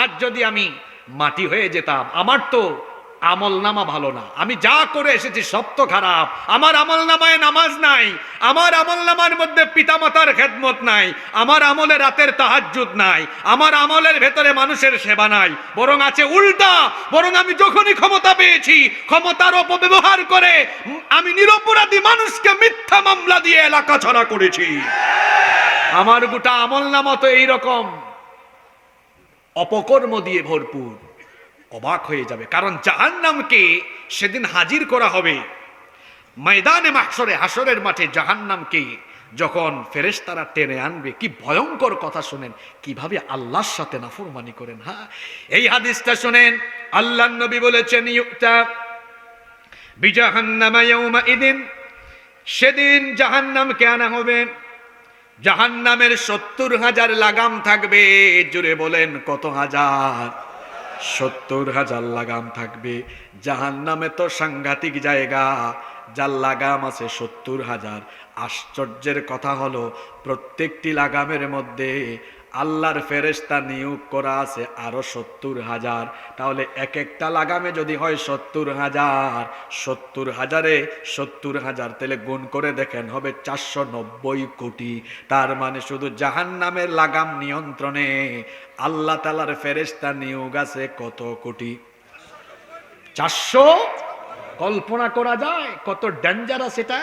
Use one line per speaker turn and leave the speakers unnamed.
আজ যদি আমি মাটি হয়ে যেতাম, আমার তো আমল নামা ভালো না, আমি যা করে এসেছি সব তো খারাপ, আমার আমল নামায় নামাজ নাই, আমার আমল নামার মধ্যে পিতামাতার খেদমত নাই, আমার আমলে রাতের তাহাজ্জুদ নাই, আমার আমলের ভেতরে মানুষের সেবা নাই, বরং আছে উল্টা, বরং আমি যখনই ক্ষমতা পেয়েছি ক্ষমতার অপব্যবহার করে আমি নিরপরাধী মানুষকে মিথ্যা মামলা দিয়ে এলাকা ছাড়া করেছি। আমার গোটা আমল নামা তো এইরকম অপকর্ম দিয়ে ভরপুর। অবাক হয়ে যাবে, কারণ জাহান্নামকে সেদিন হাজির করা হবে ময়দানে মাহশরে, হাসরের মাঠে। জাহান্নামকে যখন ফেরেশতারা টেনে আনবে, কি ভয়ঙ্কর কথা শুনেন, কিভাবে আল্লাহর সাথে নাফরমানি করেন। হ্যাঁ, এই হাদিসটা শুনেন, আল্লাহর নবী বলেছেন ইউতা বিজাহান্নামা ইয়াউমাইদিন, সেদিন জাহান্নামকে আনা হবে, জাহান্নামের 70,000 লাগাম থাকবে। জুড়ে বলেন কত হাজার? 70,000 লাগাম থাকবে। জাহান্নামে তো সাংঘাতিক জায়গা, যার লাগাম আছে 70,000। আশ্চর্যের কথা হলো প্রত্যেকটি লাগামের মধ্যে আল্লাহর ফেরেশতা নিয়োগ করা আছে আরো 70,000। তাহলে এক একটা লাগামে যদি হয় 70,000, 70,000-এ 70,000, তাহলে গুণ করে দেখেন হবে 490 কোটি। তার মানে শুধু জাহান্নামের লাগাম নিয়ন্ত্রণে আল্লাহ তাআলার ফেরেশতা নিয়োগ আছে কত কোটি? 400। কল্পনা করা যায় কত ডেঞ্জারাস এটা।